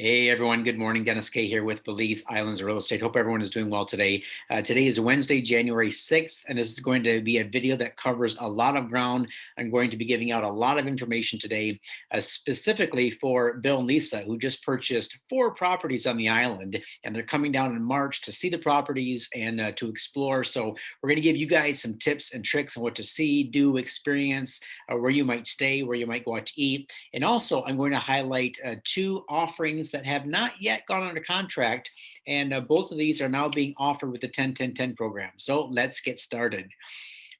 Hey everyone, good morning. Dennis Kaye here with Belize Islands Real Estate. Hope everyone is doing well today. Today is Wednesday, January 6th, and this is going to be a video that covers a lot of ground. I'm going to be giving out a lot of information today, specifically for Bill and Lisa, who just purchased 4 properties on the island, and they're coming down in March to see the properties and to explore. So we're going to give you guys some tips and tricks on what to see, do, experience, where you might stay, where you might go out to eat. And also, I'm going to highlight 2 offerings that have not yet gone under contract. And both of these are now being offered with the 10-10-10 program. So let's get started.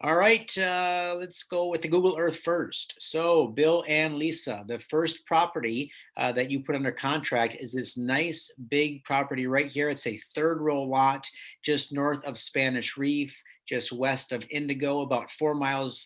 All right, let's go with the Google Earth first. So Bill and Lisa, the first property that you put under contract is this nice big property right here. It's a 3rd row lot just north of Spanish Reef, just west of Indigo, about 4 miles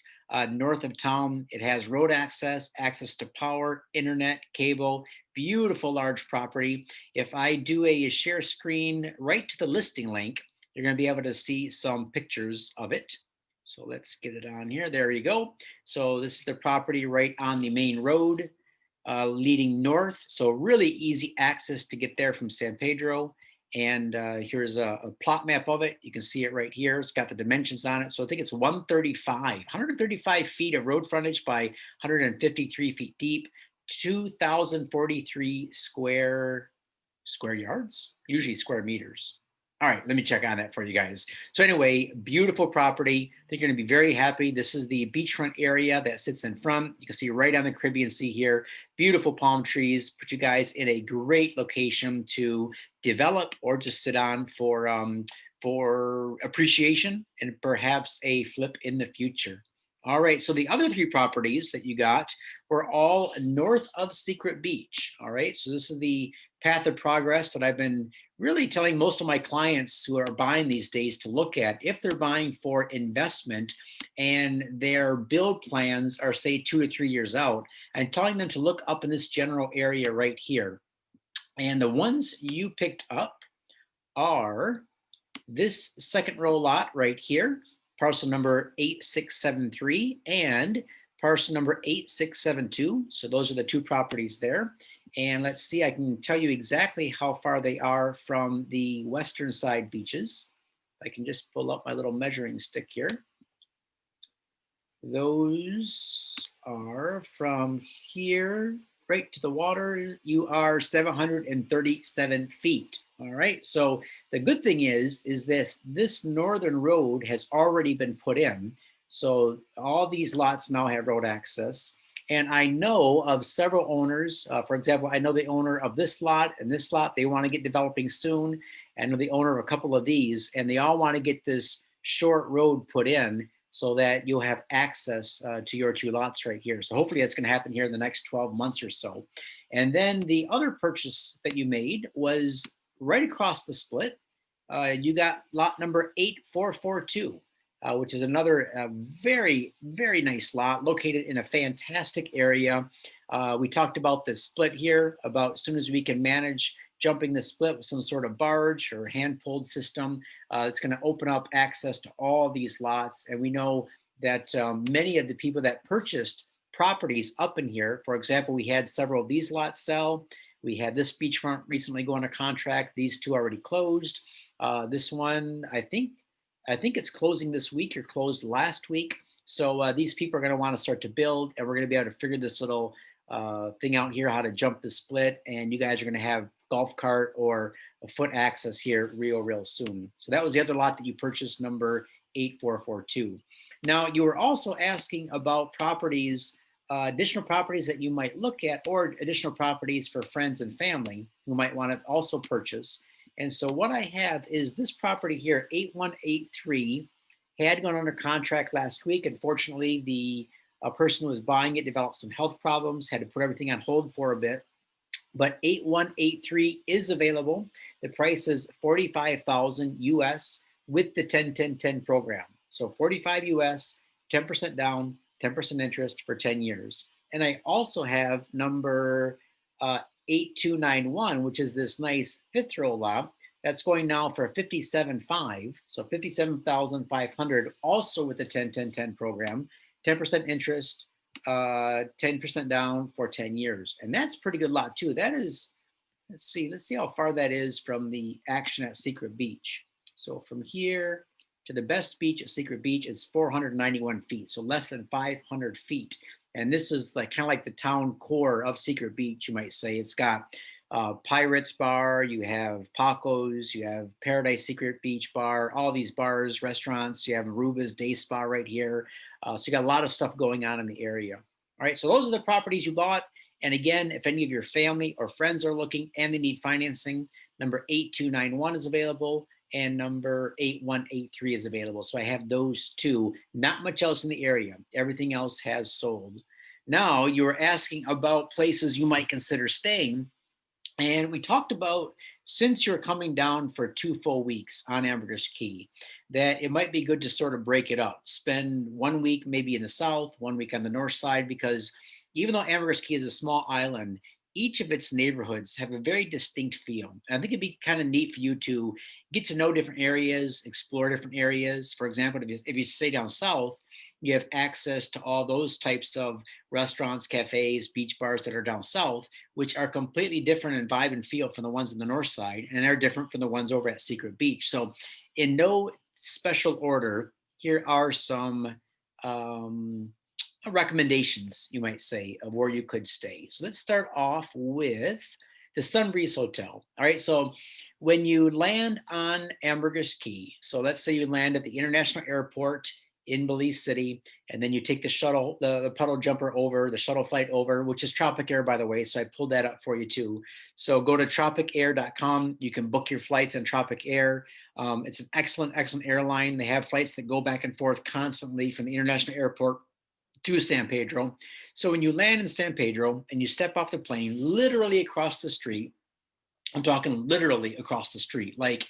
north of town. It has road access, access to power, internet, cable, beautiful large property. If I do a share screen right to the listing link, you're going to be able to see some pictures of it. So let's get it on here. There you go. So this is the property right on the main road leading north. So really easy access to get there from San Pedro. And here's a plot map of it. You can see it right here. It's got the dimensions on it. So I think it's 135 feet of road frontage by 153 feet deep, 2,043 square yards, usually square meters. All right, let me check on that for you guys. So anyway, beautiful property. I think you're going to be very happy. This is the beachfront area that sits in front. You can see right on the Caribbean Sea here. Beautiful palm trees. Put you guys in a great location to develop or just sit on for appreciation and perhaps a flip in the future. All right, so the other 3 properties that you got were all north of Secret Beach. All right, so this is the path of progress that I've been really telling most of my clients who are buying these days to look at if they're buying for investment and their build plans are, say, 2 to 3 years out, and telling them to look up in this general area right here. And the ones you picked up are this 2nd row lot right here, parcel number 8673 and parcel number 8672. So those are the 2 properties there. And let's see, I can tell you exactly how far they are from the western side beaches. I can just pull up my little measuring stick here. Those are from here right to the water. You are 737 feet. All right. So the good thing is this northern road has already been put in. So all these lots now have road access. And I know of several owners. For example, I know the owner of this lot and this lot. They want to get developing soon. I know the owner of a couple of these, and they all want to get this short road put in so that you'll have access to your 2 lots right here. So hopefully that's going to happen here in the next 12 months or so. And then the other purchase that you made was right across the split. You got lot number 8442. Which is another very, very nice lot located in a fantastic area. We talked about the split here, about as soon as we can manage jumping the split with some sort of barge or hand-pulled system, it's going to open up access to all these lots. And we know that many of the people that purchased properties up in here, for example, we had several of these lots sell. We had this beachfront recently go under contract. These 2 already closed. This one, I think it's closing this week or closed last week. So these people are going to want to start to build, and we're going to be able to figure this little thing out here, how to jump the split. And you guys are going to have golf cart or a foot access here real soon. So that was the other lot that you purchased, number 8442. Now, you were also asking about properties, additional properties that you might look at, or additional properties for friends and family who might want to also purchase. And so what I have is this property here, 8183, had gone under contract last week. Unfortunately, the person who was buying it developed some health problems, had to put everything on hold for a bit. But 8183 is available. The price is $45,000 US with the 10-10-10 program. So 45 US, 10% down, 10% interest for 10 years. And I also have number 8291, which is this nice 5th row lot that's going now for 57.5, so 57,500, also with the 10-10-10 program, 10% interest, 10% down for 10 years. And that's a pretty good lot too. That is Let's see how far that is from the action at Secret Beach. So from here to the best beach at Secret Beach is 491 feet, so less than 500 feet. And this is like kind of like the town core of Secret Beach, you might say. It's got Pirates Bar, you have Paco's, you have Paradise Secret Beach Bar, all these bars, restaurants. You have Aruba's Day Spa right here. So you got a lot of stuff going on in the area. All right, so those are the properties you bought. And again, if any of your family or friends are looking and they need financing, number 8291 is available and number 8183 is available. So I have those two, not much else in the area. Everything else has sold. Now you were asking about places you might consider staying. And we talked about, since you're coming down for 2 full weeks on Ambergris Caye, that it might be good to sort of break it up. Spend 1 week maybe in the south, 1 week on the north side, because even though Ambergris Caye is a small island, each of its neighborhoods have a very distinct feel. And I think it'd be kind of neat for you to get to know different areas, explore different areas. For example, if you stay down south, you have access to all those types of restaurants, cafes, beach bars that are down south, which are completely different in vibe and feel from the ones on the north side, and are different from the ones over at Secret Beach. So, in no special order, here are some um, recommendations, you might say, of where you could stay. So, let's start off with the Sunbreeze Hotel. All right. So, when you land on Ambergris Caye, so let's say you land at the international airport in Belize City, and then you take the shuttle, the puddle jumper over, the shuttle flight over, which is Tropic Air, by the way. So I pulled that up for you too. So go to tropicair.com. You can book your flights on Tropic Air. It's an excellent, excellent airline. They have flights that go back and forth constantly from the international airport to San Pedro. So when you land in San Pedro and you step off the plane, literally across the street, I'm talking literally across the street, like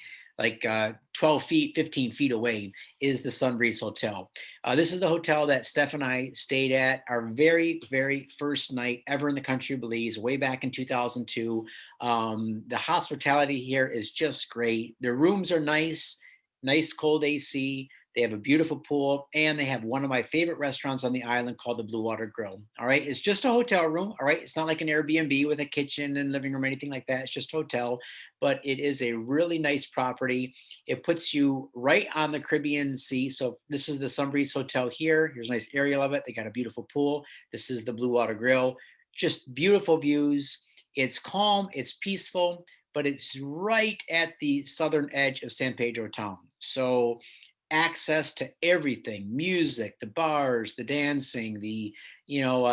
12 feet, 15 feet away is the Sunbreeze Hotel. This is the hotel that Steph and I stayed at our very, very first night ever in the country of Belize, way back in 2002. The hospitality here is just great. The rooms are nice, nice cold AC. They have a beautiful pool, and they have one of my favorite restaurants on the island called the Blue Water Grill. All right. It's just a hotel room. All right. It's not like an Airbnb with a kitchen and living room or anything like that. It's just a hotel, but it is a really nice property. It puts you right on the Caribbean Sea. So this is the Sunbreeze Hotel here. Here's a nice aerial of it. They got a beautiful pool. This is the Blue Water Grill. Just beautiful views. It's calm. It's peaceful, but it's right at the southern edge of San Pedro town. So access to everything, music, the bars, the dancing, the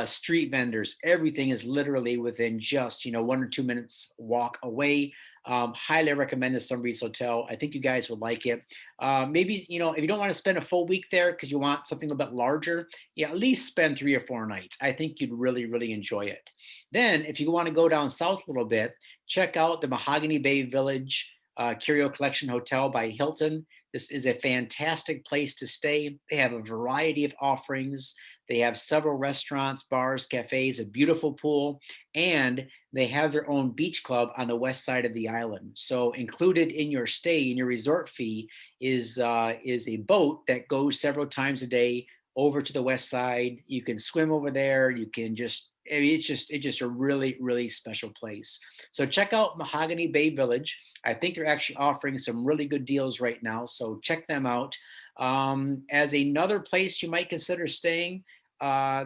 street vendors, everything is literally within just 1 or 2 minutes walk away. Highly recommend the Sunbreeze Hotel. I think you guys would like it. Maybe if you don't want to spend a full week there because you want something a little bit larger, yeah, at least spend 3 or 4 nights. I think you'd really, really enjoy it. Then if you want to go down south a little bit, check out the Mahogany Bay Village Curio Collection Hotel by Hilton. This is a fantastic place to stay. They have a variety of offerings. They have several restaurants, bars, cafes, a beautiful pool, and they have their own beach club on the west side of the island. So included in your stay, in your resort fee, is a boat that goes several times a day over to the west side. You can swim over there. You can it's just a really, really special place. So check out Mahogany Bay Village. I think they're actually offering some really good deals right now. So check them out. As another place you might consider staying,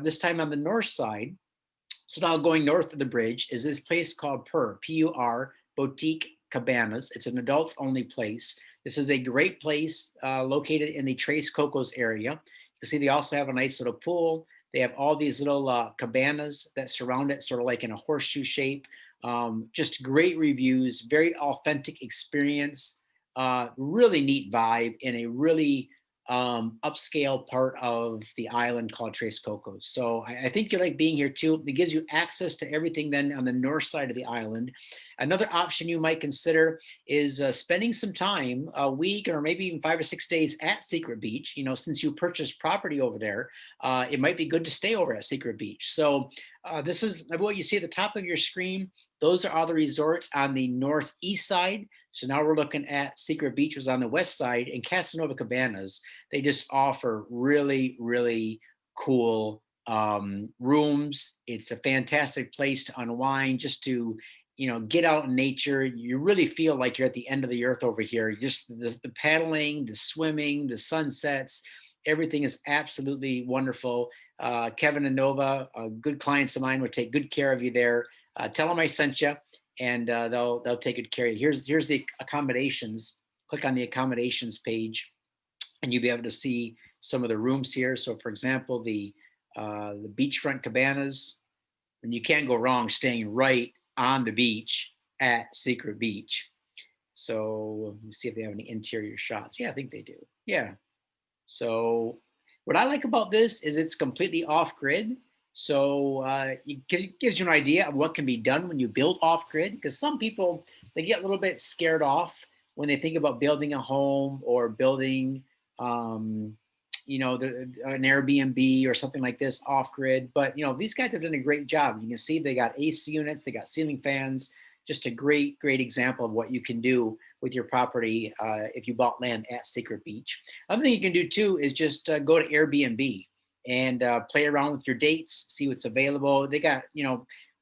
this time on the north side, so now going north of the bridge, is this place called P-U-R, Boutique Cabanas. It's an adults only place. This is a great place located in the Tres Cocos area. You can see they also have a nice little pool. They have all these little cabanas that surround it, sort of like in a horseshoe shape. Just great reviews, very authentic experience, really neat vibe in a really upscale part of the island called Tres Cocos. So I think you like being here too. It gives you access to everything then on the north side of the island. Another option you might consider is spending some time, a week or maybe even 5 or 6 days at Secret Beach. Since you purchased property over there, it might be good to stay over at Secret Beach. So this is what you see at the top of your screen. Those are all the resorts on the northeast side. So now we're looking at Secret Beach was on the west side, and Casanova Cabanas. They just offer really, really cool rooms. It's a fantastic place to unwind, just to get out in nature. You really feel like you're at the end of the earth over here. Just the paddling, the swimming, the sunsets, everything is absolutely wonderful. Kevin and Nova, good clients of mine, will take good care of you there. Tell them I sent you, and they'll take good care of you. Here's the accommodations. Click on the accommodations page, and you'll be able to see some of the rooms here. So, for example, the beachfront cabanas, and you can't go wrong staying right on the beach at Secret Beach. So let me see if they have any interior shots. Yeah, I think they do. Yeah. So what I like about this is it's completely off grid. So it gives you an idea of what can be done when you build off grid, because some people, they get a little bit scared off when they think about building a home or building um, an Airbnb or something like this off grid. But these guys have done a great job. You can see they got AC units, they got ceiling fans. Just a great example of what you can do with your property if you bought land at Secret Beach. Other thing you can do too is just go to Airbnb and play around with your dates, see what's available. They got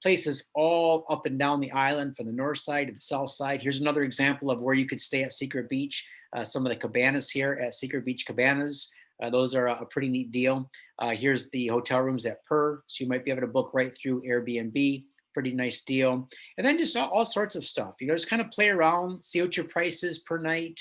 places all up and down the island, from the north side to the south side. Here's another example of where you could stay at Secret Beach. Some of the cabanas here at Secret Beach Cabanas. Those are a pretty neat deal. Here's the hotel rooms at Per, so you might be able to book right through Airbnb. Pretty nice deal. And then just all sorts of stuff. Just kind of play around, see what your price is per night.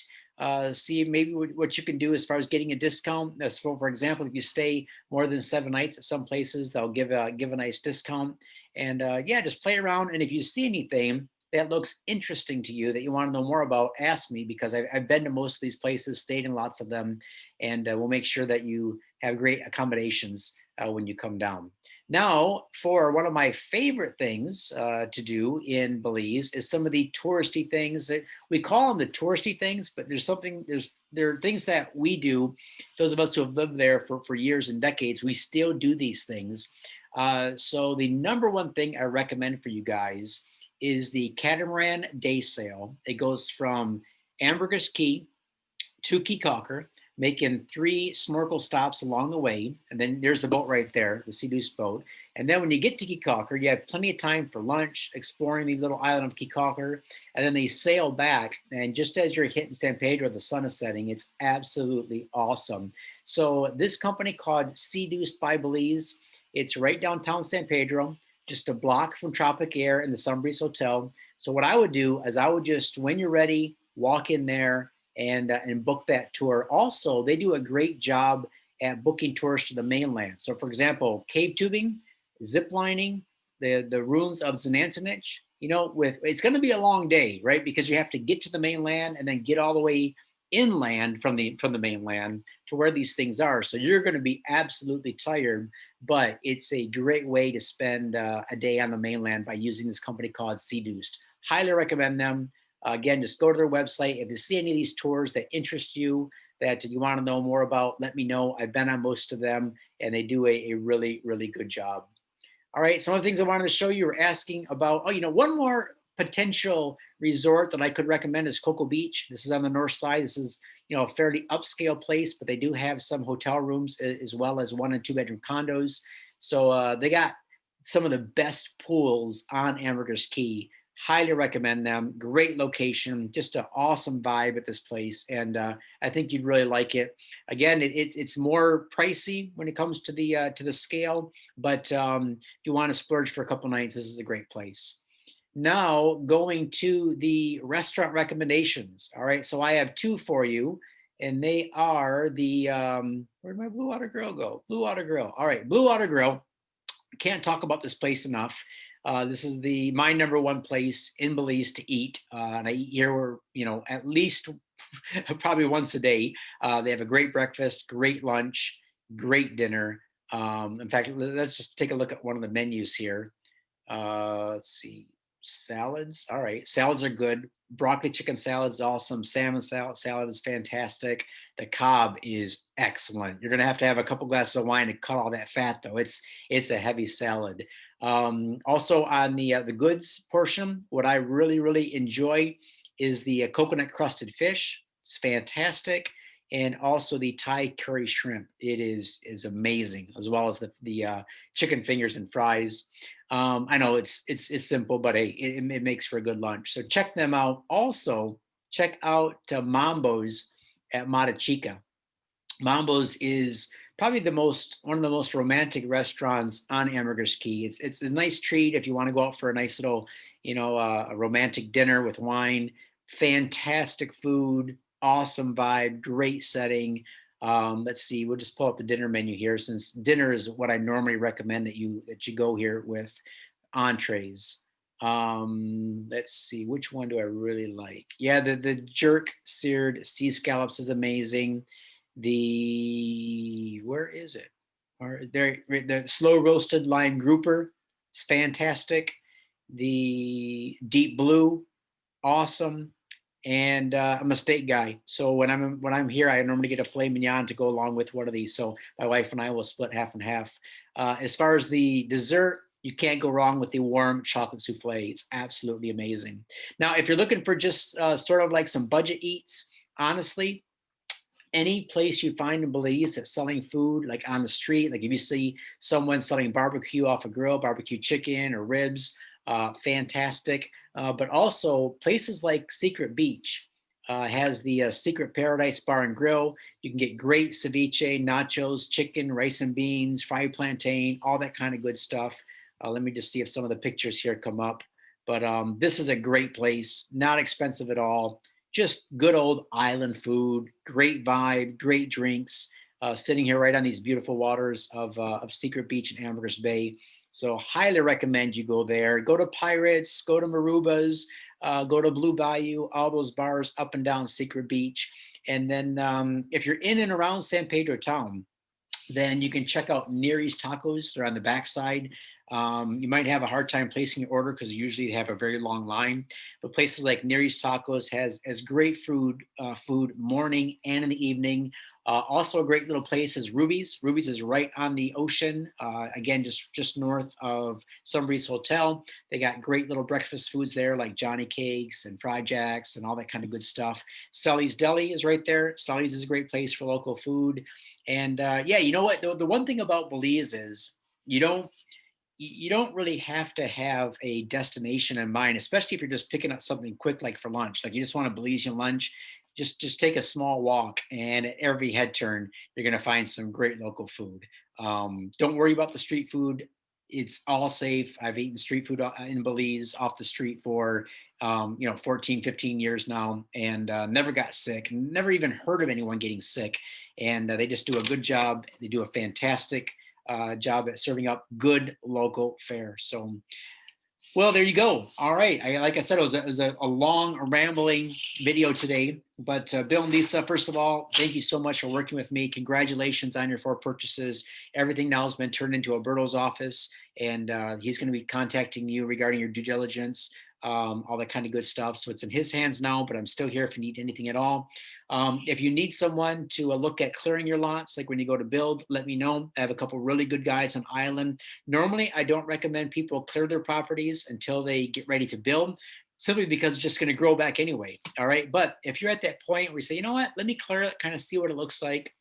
See maybe what you can do as far as getting a discount. So, for example, if you stay more than 7 nights at some places, they'll give a nice discount. And yeah, just play around. And if you see anything that looks interesting to you that you want to know more about, ask me, because I've been to most of these places, stayed in lots of them, and we'll make sure that you have great accommodations when you come down. Now, for one of my favorite things to do in Belize is some of the touristy things. That we call them the touristy things, but there are things that we do. Those of us who have lived there for years and decades, we still do these things. So the number one thing I recommend for you guys is the catamaran day sail. It goes from Ambergris Caye to Key, making 3 snorkel stops along the way. And then there's the boat right there, the Sea-Deuce boat. And then when you get to Key, you have plenty of time for lunch, exploring the little island of Key. And then they sail back. And just as you're hitting San Pedro, the sun is setting. It's absolutely awesome. So this company called Sea-Deuce by Belize, it's right downtown San Pedro, just a block from Tropic Air and the Sunbreeze Hotel. So what I would do is I would just, when you're ready, walk in there and book that tour. Also, they do a great job at booking tours to the mainland. So, for example, cave tubing, zip lining, the ruins of Zanantanich. It's going to be a long day, right? Because you have to get to the mainland and then get all the way inland from the mainland to where these things are. So you're going to be absolutely tired, but it's a great way to spend a day on the mainland by using this company called Sea-Deuce. Highly recommend them. Again, just go to their website. If you see any of these tours that interest you, that you want to know more about, let me know. I've been on most of them, and they do a really, really good job. All right, some of the things I wanted to show you were asking about, one more potential resort that I could recommend is Cocoa Beach. This is on the north side. This is, a fairly upscale place, but they do have some hotel rooms as well as 1 and 2 bedroom condos. So they got some of the best pools on Ambergris Caye. Highly recommend them. Great location, just an awesome vibe at this place, and I think you'd really like it. Again, it's more pricey when it comes to the scale, but if you want to splurge for a couple nights, this is a great place. Now, going to the restaurant recommendations. All right, so I have 2 for you, and they are the where'd my Blue Water Grill go? Blue Water Grill. All right, Blue Water Grill. Can't talk about this place enough. This is my number 1 place in Belize to eat, and I eat here, at least probably once a day. They have a great breakfast, great lunch, great dinner. In fact, let's just take a look at one of the menus here. Let's see, salads. All right, salads are good. Broccoli chicken salad is awesome. Salmon salad is fantastic. The Cobb is excellent. You're gonna have to have a couple glasses of wine to cut all that fat, though. It's a heavy salad. Also on the goods portion, what I really, really enjoy is the coconut crusted fish. It's fantastic. And also the Thai curry shrimp. It is amazing, as well as the chicken fingers and fries. I know it's simple, but hey, it makes for a good lunch. So check them out. Also, check out Mambo's at Mata Chica. Mambo's is probably one of the most romantic restaurants on Ambergris Caye. It's a nice treat if you want to go out for a nice little, a romantic dinner with wine. Fantastic food, awesome vibe, great setting. Let's see, we'll just pull up the dinner menu here since dinner is what I normally recommend that you go here with entrees. Let's see, which one do I really like? Yeah, the jerk seared sea scallops is amazing. The where is it? Or there, the slow roasted lime grouper is fantastic. The deep blue, awesome. And I'm a steak guy, so when I'm here, I normally get a filet mignon to go along with one of these. So my wife and I will split half and half. As far as the dessert, you can't go wrong with the warm chocolate souffle. It's absolutely amazing. Now, if you're looking for just sort of like some budget eats, honestly, any place you find in Belize that's selling food like on the street, like if you see someone selling barbecue off a grill, barbecue chicken or ribs, fantastic. But also places like Secret Beach has the Secret Paradise Bar and Grill. You can get great ceviche, nachos, chicken, rice and beans, fried plantain, all that kind of good stuff. Let me just see if some of the pictures here come up. But this is a great place, not expensive at all, just good old island food, great vibe, great drinks, sitting here right on these beautiful waters of Secret Beach and Ambergris Bay. So highly recommend you go there. Go to Pirates, go to Maruba's, go to Blue Bayou, all those bars up and down Secret Beach. And then if you're in and around San Pedro town, then you can check out Near East Tacos. They're on the backside. You might have a hard time placing your order because usually they have a very long line. But places like Near East Tacos has great food morning and in the evening. Also, a great little place is Ruby's. Ruby's is right on the ocean. Again, just north of Sunbreeze Hotel. They got great little breakfast foods there, like Johnny Cakes and Fried Jacks and all that kind of good stuff. Sully's Deli is right there. Sully's is a great place for local food. And yeah, you know what? The one thing about Belize is you don't you don't really have to have a destination in mind, especially if you're just picking up something quick like for lunch. Like you just want a Belizean lunch, just take a small walk, and at every head turn, you're going to find some great local food. Don't worry about the street food. It's all safe. I've eaten street food in Belize off the street for 14, 15 years now, and never got sick, never even heard of anyone getting sick. And they just do a good job. They do a fantastic job at serving up good local fare. So, well, there you go. All right. Like I said, it was a long, rambling video today. But Bill and Lisa, first of all, thank you so much for working with me. Congratulations on your 4 purchases. Everything now has been turned into Alberto's office, and he's going to be contacting you regarding your due diligence, all that kind of good stuff. So it's in his hands now, but I'm still here if you need anything at all. If you need someone to look at clearing your lots, like when you go to build, let me know. I have a couple really good guys on island. Normally, I don't recommend people clear their properties until they get ready to build, simply because it's just going to grow back anyway. All right. But if you're at that point where you say, you know what, let me clear it, kind of see what it looks like,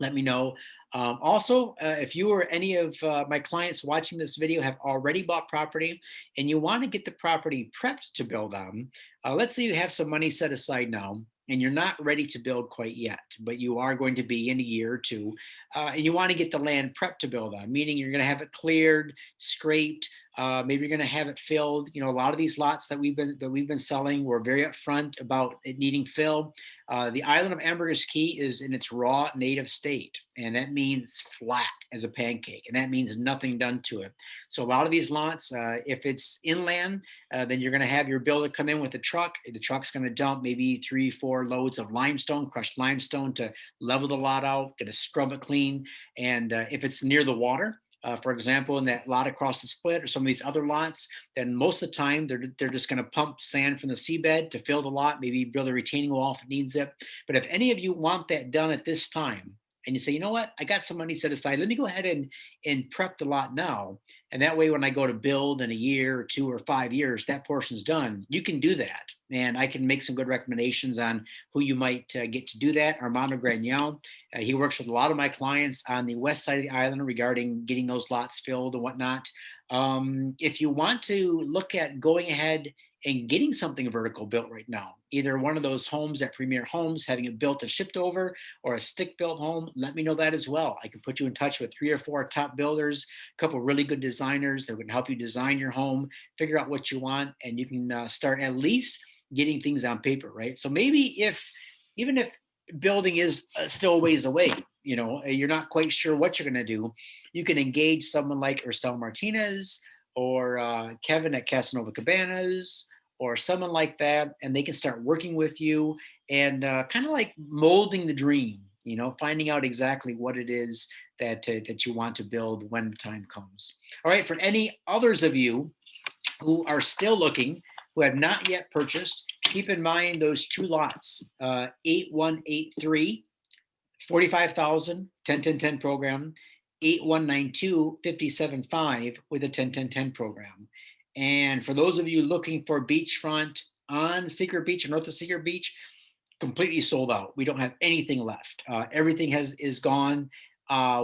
let me know. Also, if you or any of my clients watching this video have already bought property and you want to get the property prepped to build on, let's say you have some money set aside now and you're not ready to build quite yet, but you are going to be in a year or two, and you want to get the land prepped to build on, meaning you're going to have it cleared, scraped, maybe you're going to have it filled. A lot of these lots that we've been selling, we're very upfront about it needing fill. The island of Ambergris Caye is in its raw native state, and that means flat as a pancake, and that means nothing done to it. So a lot of these lots, if it's inland, then you're going to have your builder come in with a truck. The truck's going to dump maybe 3-4 loads of limestone, crushed limestone, to level the lot out, get to scrub it clean. And if it's near the water, for example, in that lot across the split or some of these other lots, then most of the time they're just going to pump sand from the seabed to fill the lot, maybe build a retaining wall if it needs it. But if any of you want that done at this time, and you say, you know what, I got some money set aside, let me go ahead and prep the lot now. And that way, when I go to build in a year or 2 or 5 years, that portion's done. You can do that. And I can make some good recommendations on who you might get to do that. Armando Graniel, he works with a lot of my clients on the west side of the island regarding getting those lots filled and whatnot. If you want to look at going ahead and getting something vertical built right now, either one of those homes at Premier Homes, having it built and shipped over, or a stick built home, let me know that as well. I can put you in touch with 3 or 4 top builders, a couple really good designers that can help you design your home, figure out what you want, and you can start at least getting things on paper, right? So maybe even if building is still a ways away, you're not quite sure what you're going to do, you can engage someone like Ursel Martinez or Kevin at Casanova Cabanas or someone like that, and they can start working with you and kind of like molding the dream, finding out exactly what it is that you want to build when the time comes. All right, for any others of you who are still looking, who have not yet purchased, keep in mind those 2 lots, 8183, 45,000, 10-10-10 program, 8192, 57.5 with a 10-10-10 program. And for those of you looking for beachfront on Secret Beach or north of Secret Beach, completely sold out. We don't have anything left. Everything is gone.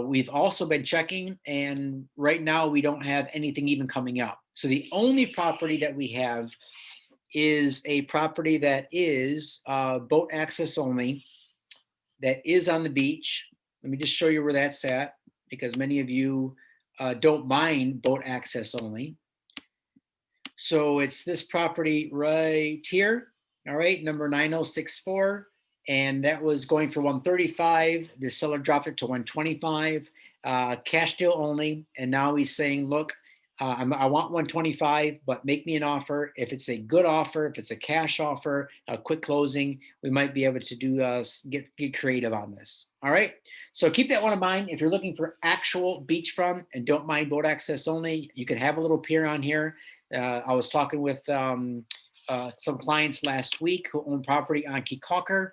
We've also been checking, and right now we don't have anything even coming up. So the only property that we have is a property that is boat access only, that is on the beach. Let me just show you where that's at, because many of you don't mind boat access only. So it's this property right here. All right, number 9064. And that was going for 135. The seller dropped it to 125, cash deal only. And now he's saying, look, I want 125, but make me an offer. If it's a good offer, if it's a cash offer, a quick closing, we might be able to do get creative on this. All right. So keep that one in mind. If you're looking for actual beachfront and don't mind boat access only, you can have a little pier on here. I was talking with some clients last week who own property on Caye Caulker.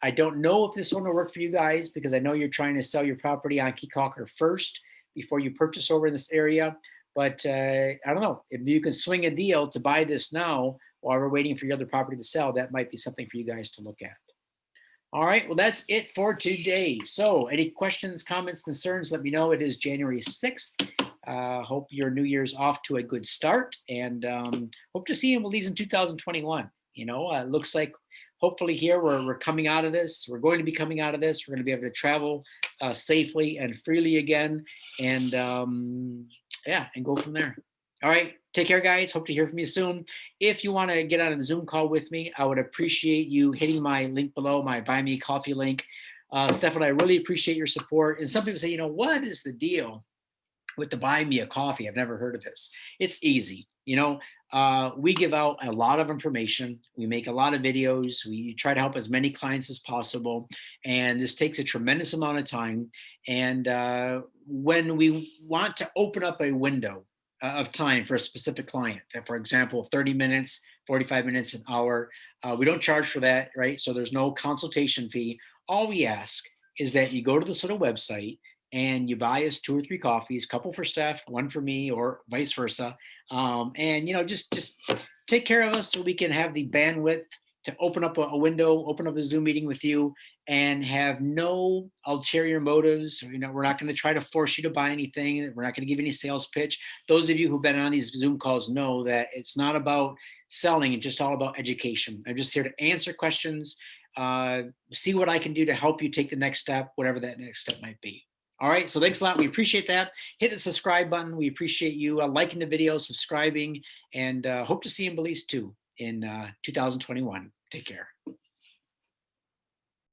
I don't know if this one will work for you guys, because I know you're trying to sell your property on Caye Caulker first before you purchase over in this area. But I don't know, if you can swing a deal to buy this now while we're waiting for your other property to sell, that might be something for you guys to look at. All right, well, that's it for today. So any questions, comments, concerns, let me know. It is January 6th. Hope your New Year's off to a good start, and hope to see you in Belize in 2021. It looks like hopefully here we're coming out of this. We're going to be coming out of this. We're going to be able to travel safely and freely again, and yeah, and go from there. All right, take care, guys. Hope to hear from you soon. If you want to get on a Zoom call with me, I would appreciate you hitting my link below, my Buy Me Coffee link. Stefan, I really appreciate your support. And some people say, what is the deal with the Buy Me a Coffee? I've never heard of this. It's easy. We give out a lot of information. We make a lot of videos. We try to help as many clients as possible. And this takes a tremendous amount of time. And when we want to open up a window of time for a specific client, for example, 30 minutes, 45 minutes, an hour, we don't charge for that, right? So there's no consultation fee. All we ask is that you go to this little website and you buy us 2 or 3 coffees, couple for Steph, one for me, or vice versa. And just take care of us so we can have the bandwidth to open up a window, open up a Zoom meeting with you, and have no ulterior motives. We're not going to try to force you to buy anything. We're not going to give any sales pitch. Those of you who've been on these Zoom calls know that it's not about selling. It's just all about education. I'm just here to answer questions, see what I can do to help you take the next step, whatever that next step might be. All right, so thanks a lot. We appreciate that. Hit the subscribe button. We appreciate you liking the video, subscribing, and hope to see you in Belize too in 2021. Take care.